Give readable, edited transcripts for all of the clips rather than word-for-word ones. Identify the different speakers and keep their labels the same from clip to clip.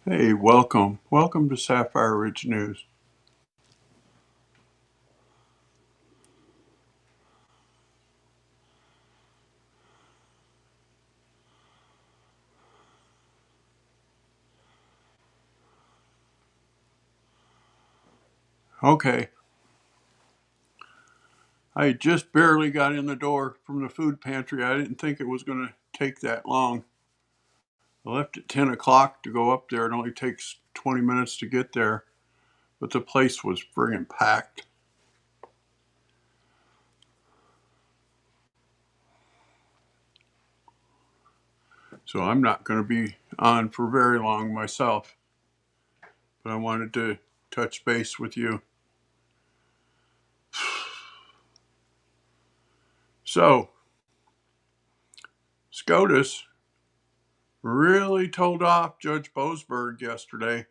Speaker 1: Hey, welcome. Welcome to Sapphire Ridge News. Okay, I just barely got in the door from the food pantry. I didn't think it was going to take that long. I left at 10 o'clock to go up there. It only takes 20 minutes to get there, but the place was friggin' packed. So I'm not going to be on for very long myself, but I wanted to touch base with you. So, SCOTUS really told off Judge Boasberg yesterday.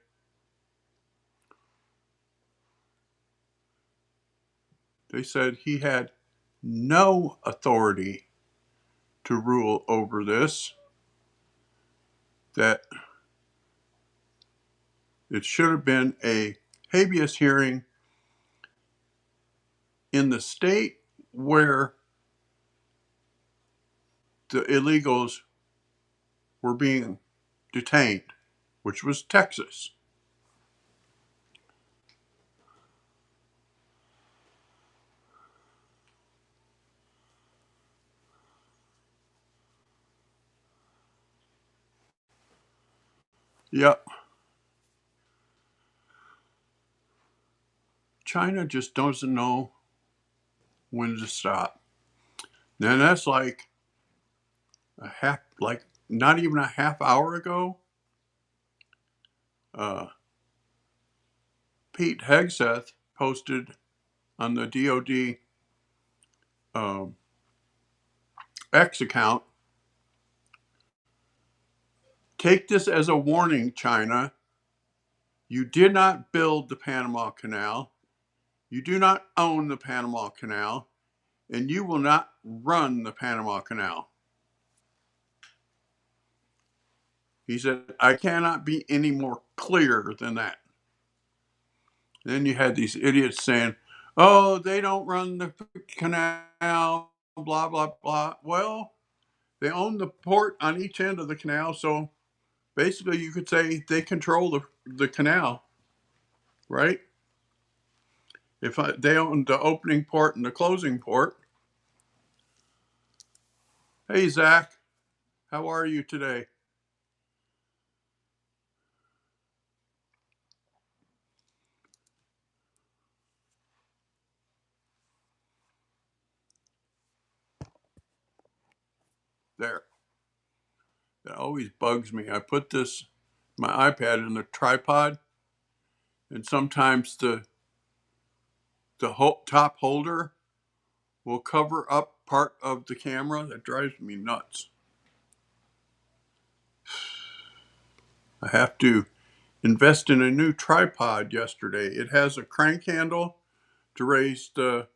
Speaker 1: They said he had no authority to rule over this, that it should have been a habeas hearing in the state where the illegals were being detained, which was Texas. Yep. China just doesn't know when to stop. And that's like not even a half hour ago, uh, Pete Hegseth posted on the DOD um, X account. Take this as a warning, China. You did not build the Panama Canal. You do not own the Panama Canal, and you will not run the Panama Canal. He said, I cannot be any more clear than that. Then you had these idiots saying, oh, they don't run the canal, blah, blah, blah. Well, they own the port on each end of the canal, so basically you could say they control the canal, right? If they own the opening port and the closing port. Hey, Zach, how are you today? There. That always bugs me. I put my iPad in the tripod, and sometimes the top holder will cover up part of the camera. That drives me nuts. I have to invest in a new tripod yesterday. It has a crank handle to raise the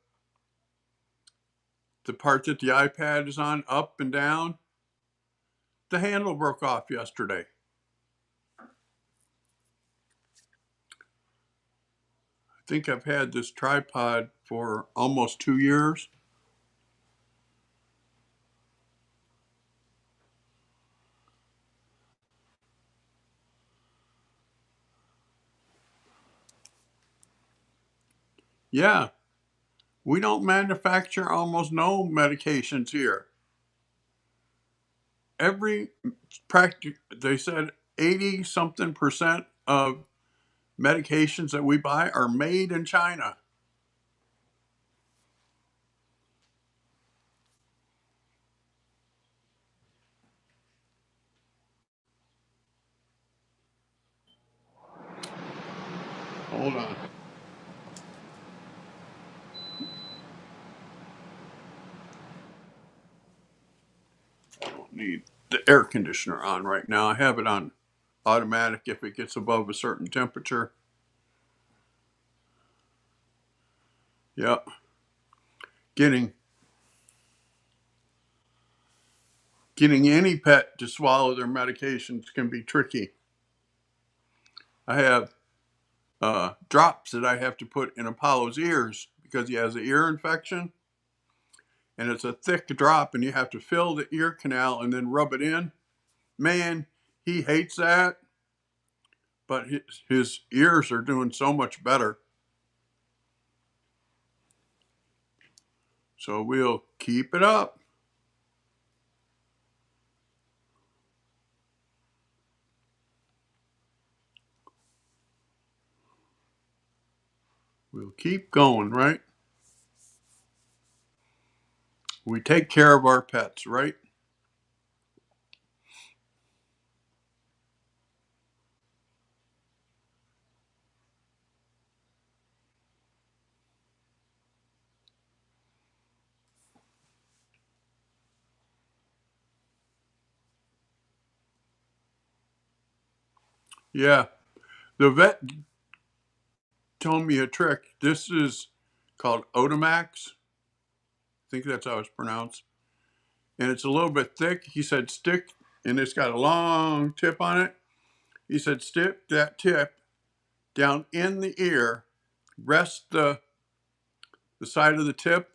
Speaker 1: part that the iPad is on up and down. The handle broke off yesterday. I think I've had this tripod for almost 2 years. Yeah, we don't manufacture almost no medications here. Every they said 80 something percent of medications that we buy are made in China. Hold on. I don't need the air conditioner on right now. I have it on automatic if it gets above a certain temperature. Yep. Getting getting any pet to swallow their medications can be tricky. I have drops that I have to put in Apollo's ears because he has an ear infection, and it's a thick drop, and you have to fill the ear canal and then rub it in. Man, he hates that, but his ears are doing so much better. So we'll keep it up. We'll keep going, right? We take care of our pets, right? Yeah. The vet told me a trick. This is called Otamax. I think that's how it's pronounced. And it's a little bit thick. He said stick, and it's got a long tip on it. He said stick that tip down in the ear, rest the side of the tip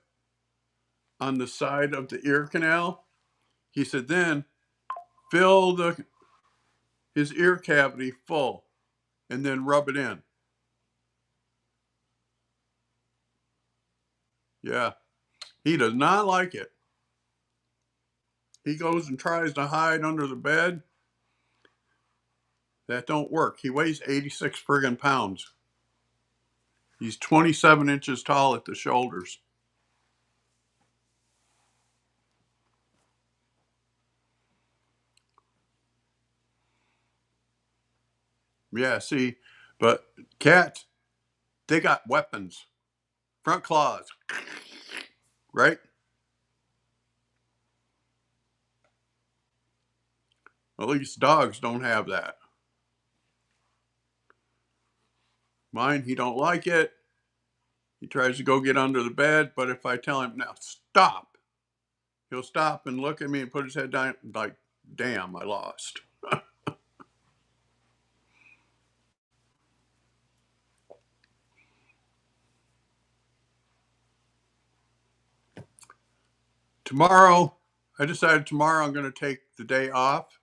Speaker 1: on the side of the ear canal. He said then fill his ear cavity full and then rub it in. Yeah, he does not like it. He goes and tries to hide under the bed. That don't work. He weighs 86 friggin' pounds. He's 27 inches tall at the shoulders. Yeah, see, but cats, they got weapons, front claws, right? At least dogs don't have that. Mine, he don't like it. He tries to go get under the bed, but if I tell him, now stop, he'll stop and look at me and put his head down like, damn, I lost. Tomorrow, I decided tomorrow I'm going to take the day off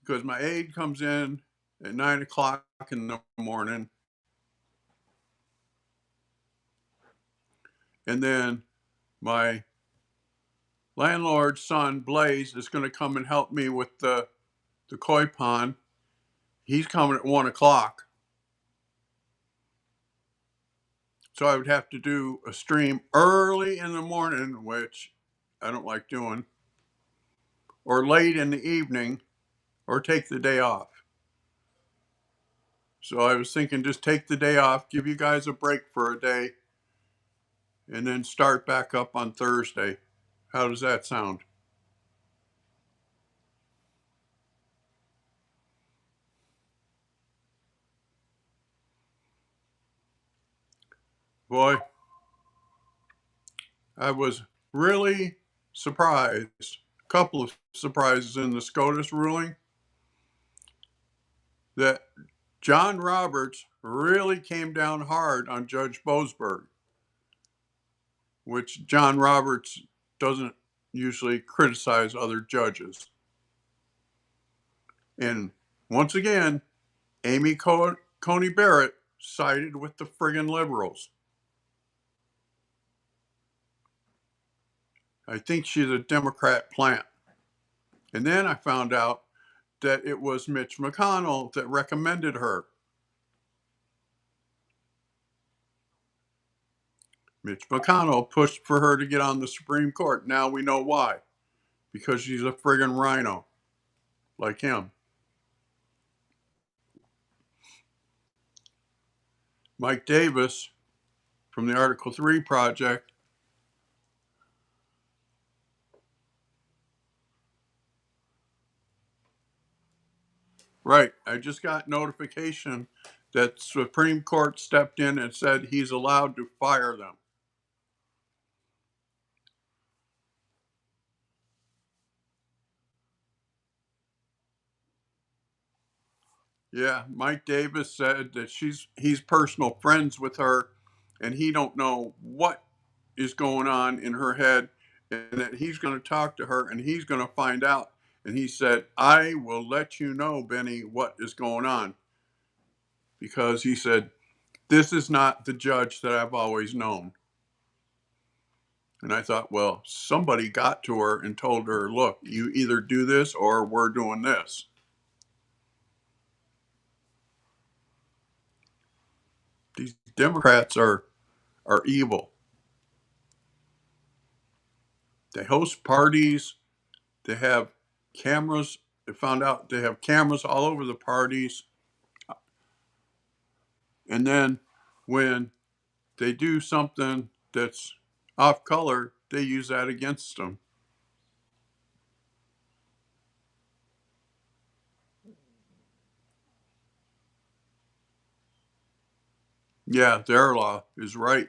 Speaker 1: because my aide comes in at 9 o'clock in the morning. And then my landlord's son, Blaze, is going to come and help me with the koi pond. He's coming at 1 o'clock. So I would have to do a stream early in the morning, which I don't like doing, or late in the evening, or take the day off. So I was thinking just take the day off, give you guys a break for a day, and then start back up on Thursday. How does that sound? Boy, I was really surprised. A couple of surprises in the SCOTUS ruling that John Roberts really came down hard on Judge Boasberg, which John Roberts doesn't usually criticize other judges. And once again, Amy Coney Barrett sided with the friggin' liberals. I think she's a Democrat plant. And then I found out that it was Mitch McConnell that recommended her. Mitch McConnell pushed for her to get on the Supreme Court. Now we know why. Because she's a friggin' rhino, like him. Mike Davis from the Article 3 Project. Right. I just got notification that Supreme Court stepped in and said he's allowed to fire them. Yeah, Mike Davis said that he's personal friends with her, and he don't know what is going on in her head, and that he's going to talk to her and he's going to find out. And he said, "I will let you know, Benny, what is going on," because he said, "This is not the judge that I've always known." And I thought, well, somebody got to her and told her, "Look, you either do this or we're doing this." These Democrats are evil. They host parties. They have cameras. They found out they have cameras all over the parties. And then when they do something that's off color, they use that against them. Yeah, their law is right.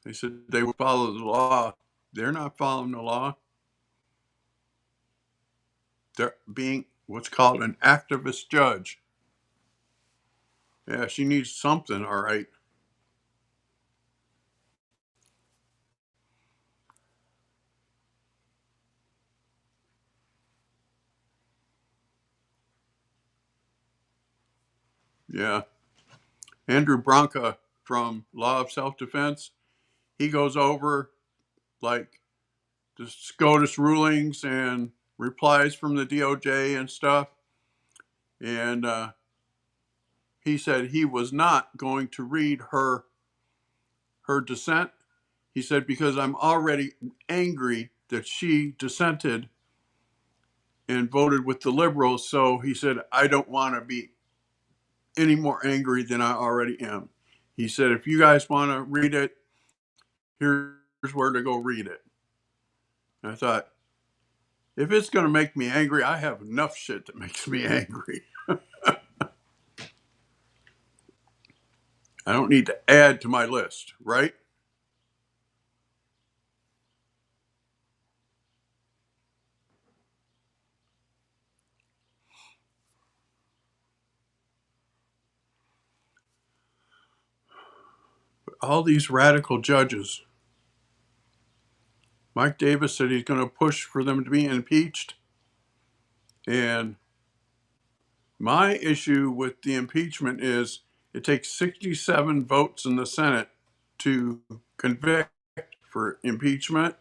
Speaker 1: They said they would follow the law. They're not following the law. They're being what's called an activist judge. Yeah, she needs something, all right. Yeah. Andrew Branca from Law of Self Defense, he goes over like the SCOTUS rulings and replies from the DOJ and stuff. And he said he was not going to read her dissent. He said, because I'm already angry that she dissented and voted with the liberals. So he said, I don't want to be any more angry than I already am. He said, if you guys want to read it, here's where to go read it. And I thought, if it's going to make me angry, I have enough shit that makes me angry. I don't need to add to my list, right? But all these radical judges, Mike Davis said he's going to push for them to be impeached. And my issue with the impeachment is it takes 67 votes in the Senate to convict for impeachment.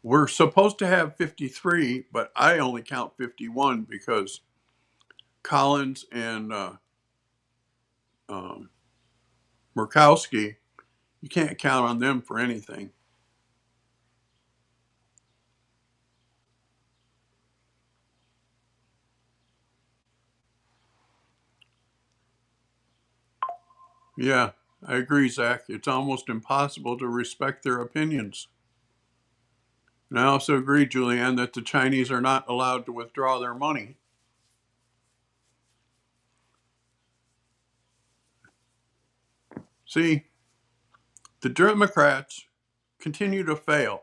Speaker 1: We're supposed to have 53, but I only count 51 because Collins and um, Murkowski, you can't count on them for anything. Yeah, I agree, Zach. It's almost impossible to respect their opinions. And I also agree, Julianne, that the Chinese are not allowed to withdraw their money. See, the Democrats continue to fail.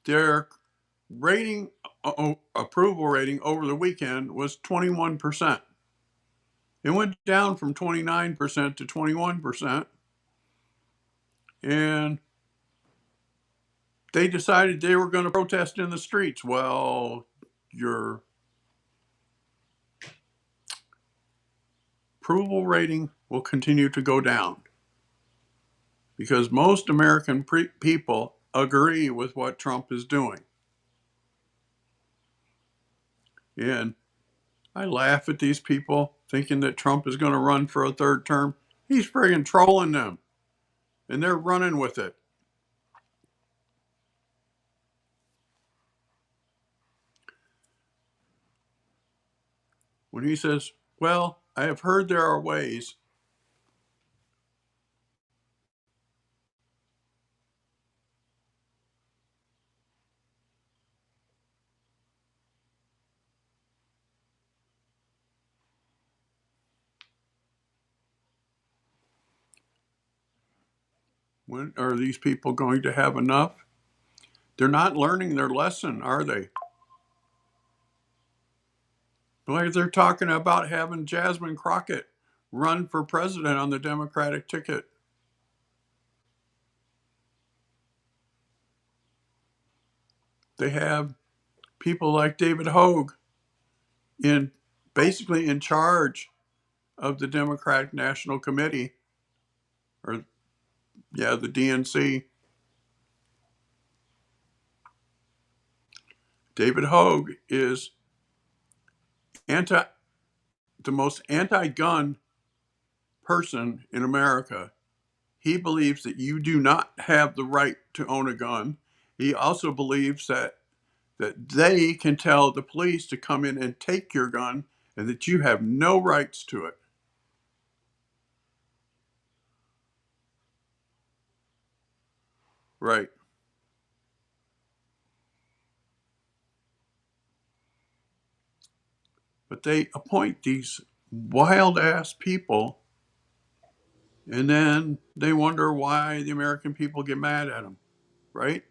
Speaker 1: Their rating approval rating over the weekend was 21%. It went down from 29% to 21%. And they decided they were going to protest in the streets. Well, your approval rating will continue to go down because most American people agree with what Trump is doing. And I laugh at these people thinking that Trump is going to run for a third term. He's friggin' trolling them, and they're running with it. When he says, well, I have heard there are ways. When are these people going to have enough? They're not learning their lesson, are they? Like they're talking about having Jasmine Crockett run for president on the Democratic ticket. They have people like David Hogue in basically in charge of the Democratic National Committee, or yeah, the DNC. David Hogue is anti the most anti-gun person in America. He believes that you do not have the right to own a gun. He also believes that they can tell the police to come in and take your gun and that you have no rights to it. Right. But they appoint these wild ass people and then they wonder why the American people get mad at them. Right.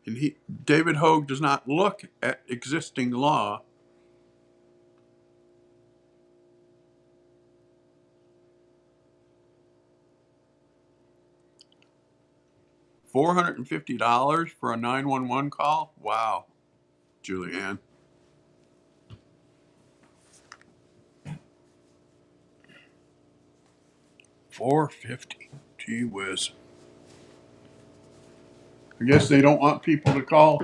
Speaker 1: And David Hogue does not look at existing law. $450 for a 911 call? Wow, Julianne. 450. Gee whiz. I guess they don't want people to call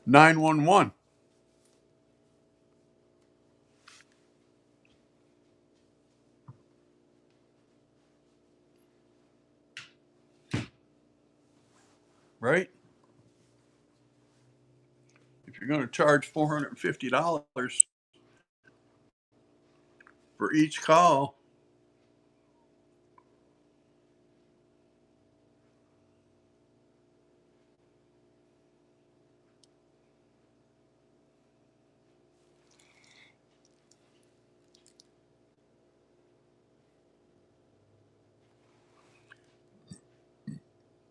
Speaker 1: 911. Right? If you're going to charge $450 for each call,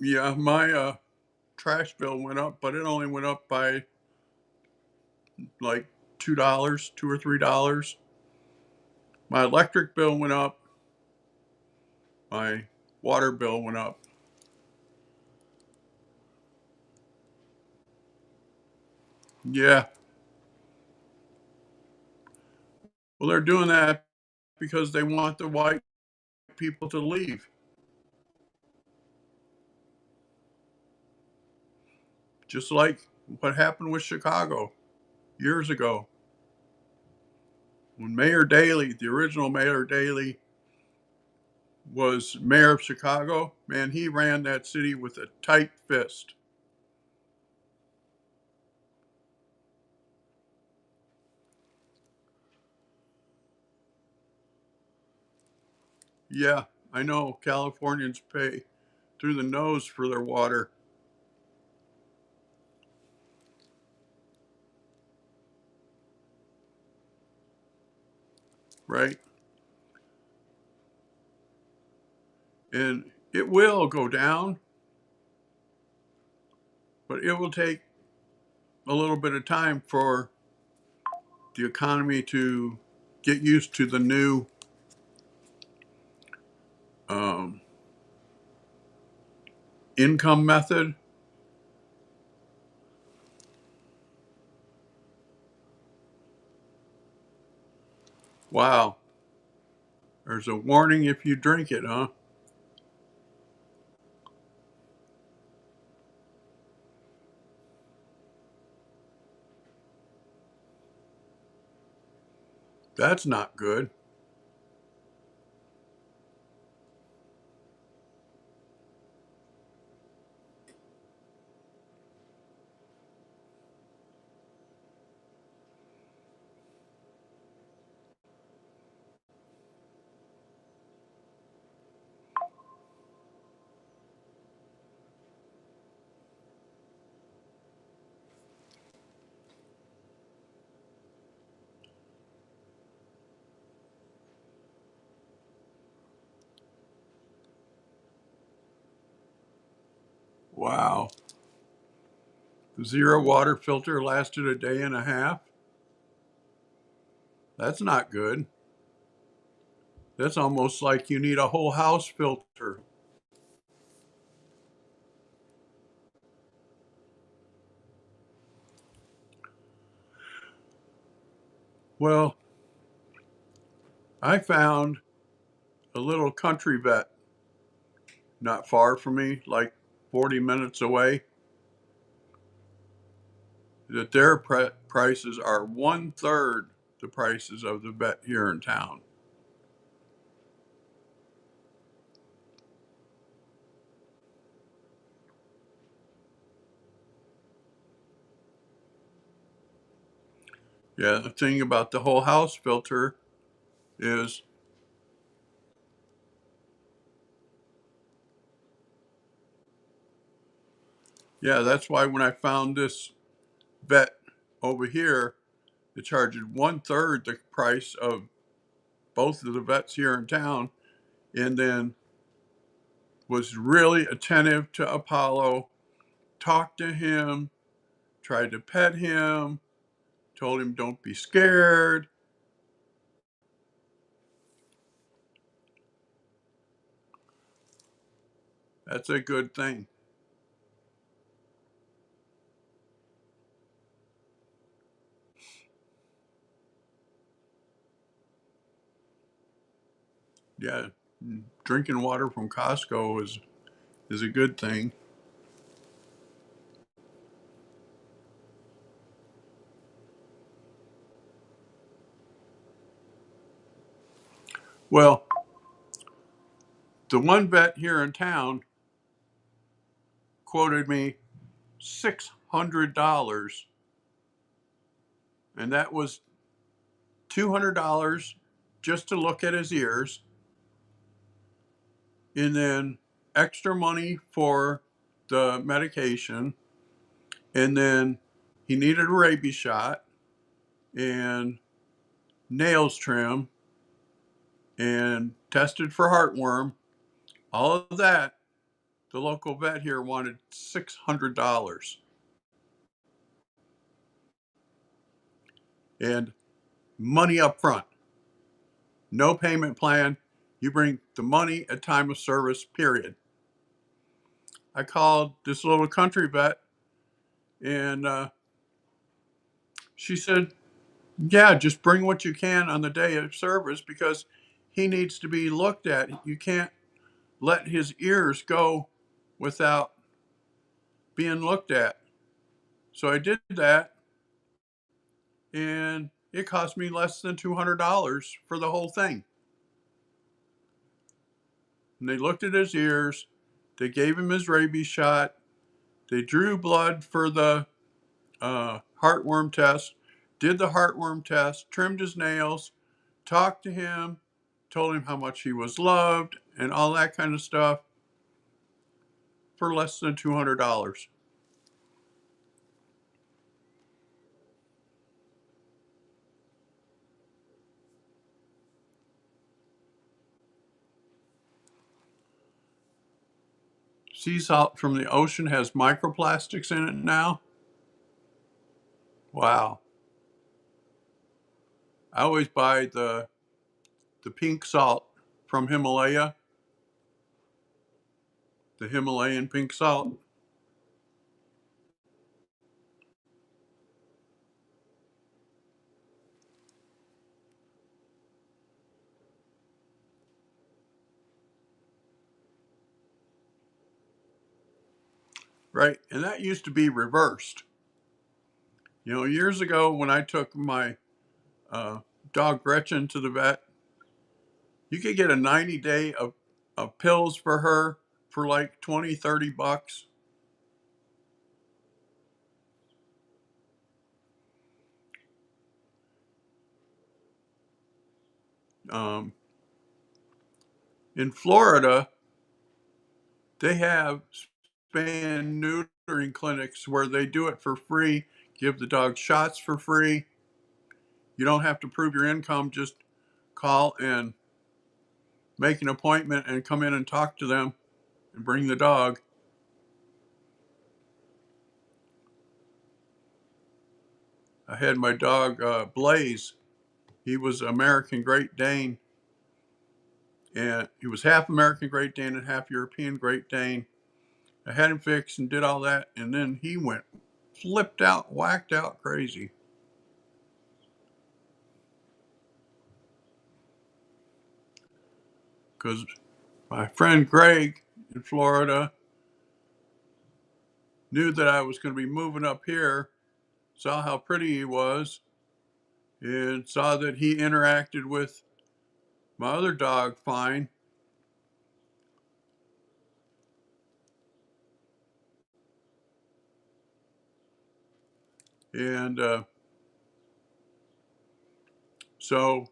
Speaker 1: yeah, my trash bill went up, but it only went up by like $2, $2 or $3. My electric bill went up. My water bill went up. Yeah. Well, they're doing that because they want the white people to leave. Just like what happened with Chicago years ago. When Mayor Daley, the original Mayor Daley, was mayor of Chicago, man, he ran that city with a tight fist. Yeah, I know Californians pay through the nose for their water. Right? And it will go down, but it will take a little bit of time for the economy to get used to the new um, income method. Wow. There's a warning if you drink it, huh? That's not good. Wow. The zero water filter lasted a day and a half. That's not good. That's almost like you need a whole house filter. Well, I found a little country vet not far from me, like 40 minutes away, that their prices are 1/3 the prices of the vet here in town. Yeah, the thing about the whole house filter is, yeah, that's why when I found this vet over here, it charged 1/3 the price of both of the vets here in town, and then was really attentive to Apollo, talked to him, tried to pet him, told him don't be scared. That's a good thing. Yeah, drinking water from Costco is a good thing. Well, the one vet here in town quoted me $600, and that was $200 just to look at his ears, and then extra money for the medication, and then he needed a rabies shot and nails trim and tested for heartworm. All of that, the local vet here wanted $600 and money up front. No payment plan. You bring the money at time of service, period. I called this little country vet, and she said, yeah, just bring what you can on the day of service because he needs to be looked at. You can't let his ears go without being looked at. So I did that, and it cost me less than $200 for the whole thing. And they looked at his ears, they gave him his rabies shot, they drew blood for the heartworm test, did the heartworm test, trimmed his nails, talked to him, told him how much he was loved, and all that kind of stuff for less than $200. Sea salt from the ocean has microplastics in it now. Wow. I always buy the pink salt from Himalaya, the Himalayan pink salt. Right. And that used to be reversed. You know, years ago when I took my uh, dog Gretchen to the vet, you could get a 90-day of pills for her for like 20, $30. Um, in Florida, they have spay and neutering clinics where they do it for free, give the dog shots for free. You don't have to prove your income, just call and make an appointment and come in and talk to them and bring the dog. I had my dog Blaze. He was American Great Dane, and he was half American Great Dane and half European Great Dane. I had him fixed and did all that, and then he went flipped out, whacked out crazy. Because my friend Greg in Florida knew that I was going to be moving up here, saw how pretty he was, and saw that he interacted with my other dog fine. And so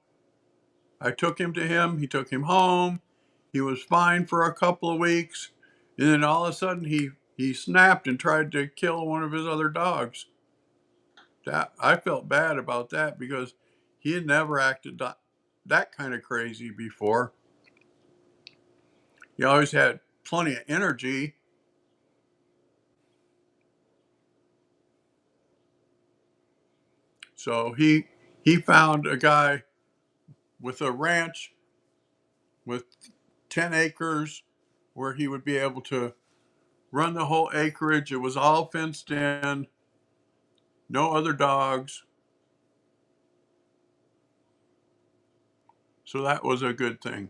Speaker 1: I took him to him. He took him home. He was fine for a couple of weeks. And then all of a sudden he snapped and tried to kill one of his other dogs. That I felt bad about that because he had never acted that kind of crazy before. He always had plenty of energy. So he found a guy with a ranch with 10 acres where he would be able to run the whole acreage. It was all fenced in, no other dogs. So that was a good thing.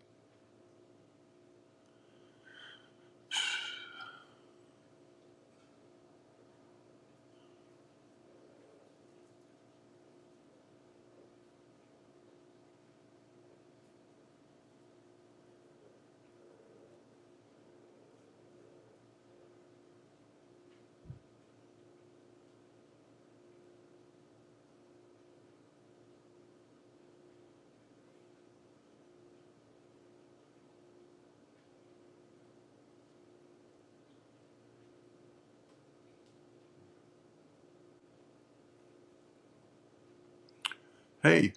Speaker 1: Hey,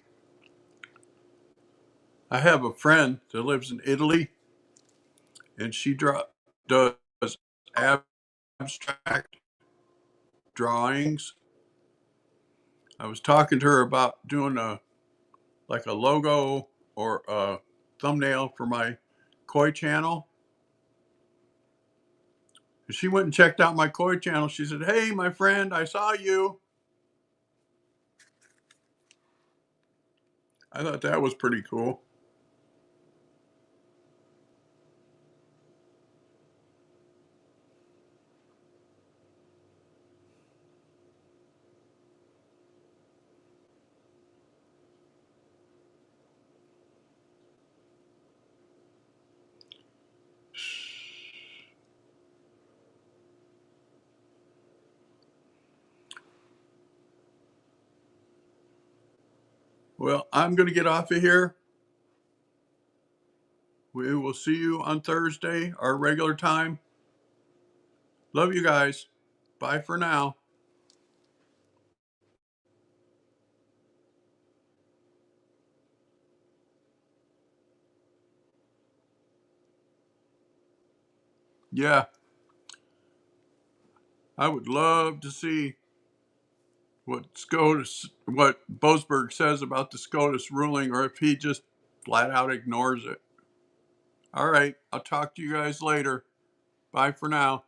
Speaker 1: I have a friend that lives in Italy, and she does abstract drawings. I was talking to her about doing a logo or a thumbnail for my koi channel. And she went and checked out my koi channel. She said, "Hey, my friend, I saw you." I thought that was pretty cool. Well, I'm going to get off of here. We will see you on Thursday, our regular time. Love you guys. Bye for now. Yeah, I would love to see what boasberg says about the SCOTUS ruling, or if he just flat out ignores it. All right, I'll talk to you guys later. Bye for now.